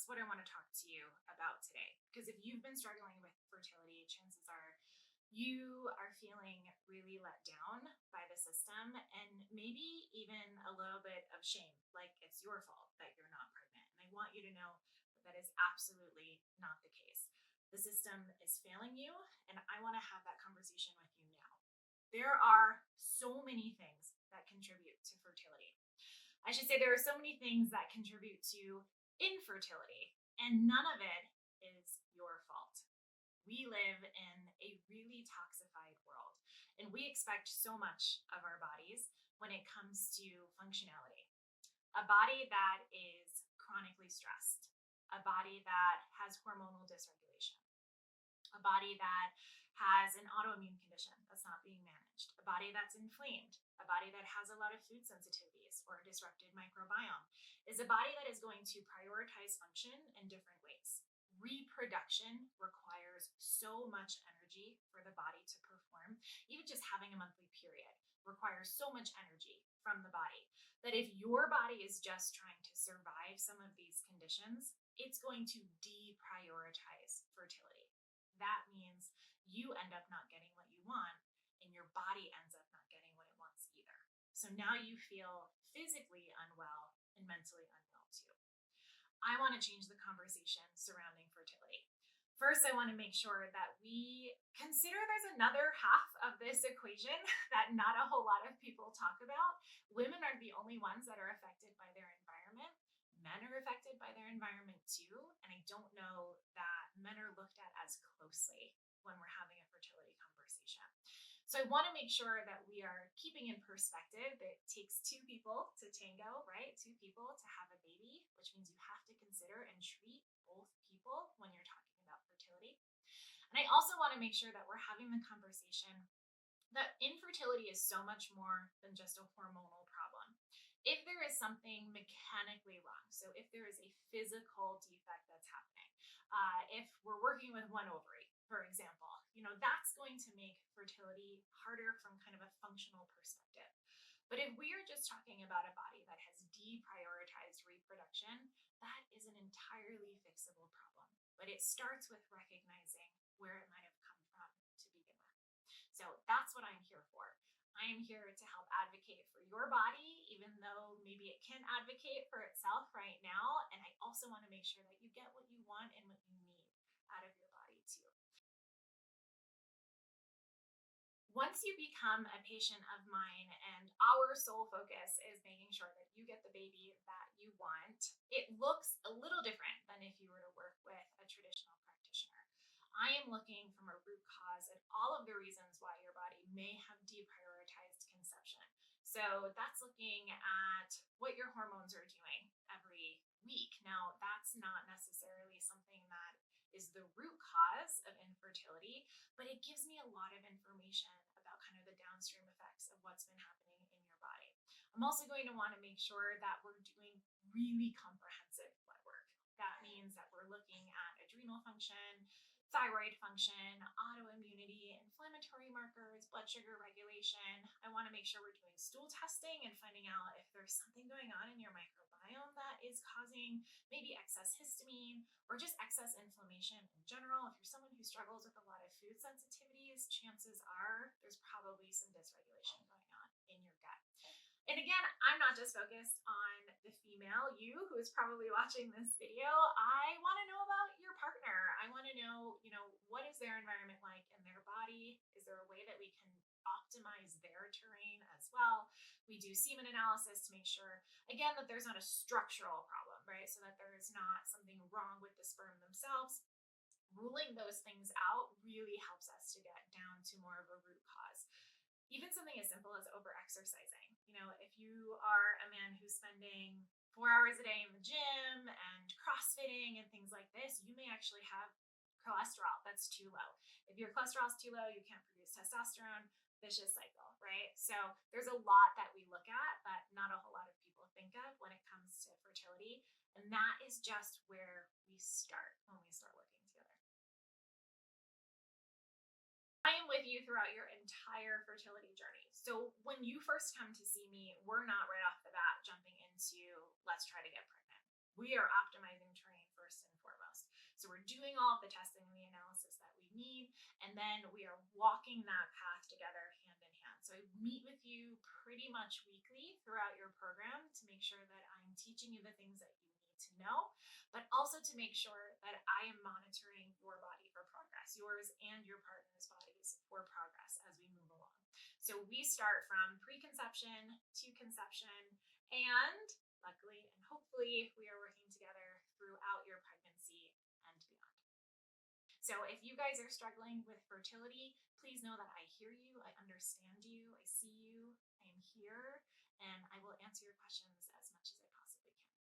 that's what I want to talk to you about today. Because if you've been struggling with fertility, chances are you are feeling really let down by the system and maybe even a little bit of shame, like it's your fault that you're not pregnant. And I want you to know that is absolutely not the case. The system is failing you, and I want to have that conversation with you now. There are so many things that contribute to fertility. I should say there are so many things that contribute to infertility, and none of it is your fault. We live in a really toxified world, and we expect so much of our bodies when it comes to functionality. A body that is chronically stressed, a body that has hormonal dysregulation, a body that has an autoimmune condition that's not being managed, a body that's inflamed, a body that has a lot of food sensitivities or a disrupted microbiome, is a body that is going to prioritize function in different ways. Reproduction requires so much energy for the body to perform. Even just having a monthly period requires so much energy from the body that if your body is just trying to survive some of these conditions, it's going to deprioritize fertility. That means you end up not getting what you want, and your body ends up not getting what it wants either. So now you feel physically unwell and mentally unwell too. I want to change the conversation surrounding fertility. First, I want to make sure that we consider there's another half of this equation that not a whole lot of people talk about. Women are the only ones that are affected by their environment. Men are affected by their environment too, and I don't know that men are looked at as closely when we're having a fertility conversation. So I want to make sure that we are keeping in perspective that it takes two people to tango, right? Two people to have a baby, which means you have to consider and treat both people when you're talking about fertility. And I also want to make sure that we're having the conversation that infertility is so much more than just a hormonal problem. If there is something mechanically wrong, so if there is a physical defect that's happening, if we're working with one ovary, for example, that's going to make fertility harder from kind of a functional perspective. But if we are just talking about a body that has deprioritized reproduction, that is an entirely fixable problem. But it starts with recognizing where it might have come from to begin with. So that's what I'm here for. I am here to help advocate for your body, even though maybe it can't advocate for itself right now. And I also want to make sure that you get what you want and what you need out of your body too. Once you become a patient of mine and our sole focus is making sure that you get the baby that you want, it looks a little different than if you were to work with a traditional practitioner. I am looking from a root cause at all of the reasons why your body may have deprioritized conception. So that's looking at what your hormones are doing every week. Now, that's not necessarily something that is the root cause of infertility, but it gives me a lot of information about kind of the downstream effects of what's been happening in your body. I'm also going to want to make sure that we're doing really comprehensive blood work. That means that we're looking at adrenal function, thyroid function, autoimmunity, inflammatory markers, blood sugar regulation. I want to make sure we're doing stool testing and finding out if there's something going on in your microbiome that is causing maybe excess histamine or just excess inflammation in general. If you're someone who struggles with a lot of food sensitivities, chances are there's probably some dysregulation going on in your gut. And again, I'm not just focused on the female, you who is probably watching this video. I want to know about your partner. I want to know, what is their environment like in their body? Is there a way that we can optimize their terrain as well? We do semen analysis to make sure, again, that there's not a structural problem, right? So that there is not something wrong with the sperm themselves. Ruling those things out really helps us to get down to more of a root cause. Even something as simple as over-exercising. If you are a man who's spending 4 hours a day in the gym and crossfitting and things like this, you may actually have cholesterol that's too low. If your cholesterol is too low, you can't produce testosterone, vicious cycle, right? So there's a lot that we look at that not a whole lot of people think of when it comes to fertility. And that is just where we start when we start working together. I am with you throughout your entire fertility journey. So when you first come to see me, we're not right off the bat jumping into let's try to get pregnant. We are optimizing terrain for first and foremost. So we're doing all of the testing and the analysis that we need, and then we are walking that path together hand in hand. So I meet with you pretty much weekly throughout your program to make sure that I'm teaching you the things that you need to know, but also to make sure that I am monitoring your body for progress, yours and your partner's bodies for progress as we move along. So we start from preconception to conception, and luckily and hopefully we are working together throughout your pregnancy and beyond. So if you guys are struggling with fertility, please know that I hear you, I understand you, I see you, I am here, and I will answer your questions as much as I possibly can.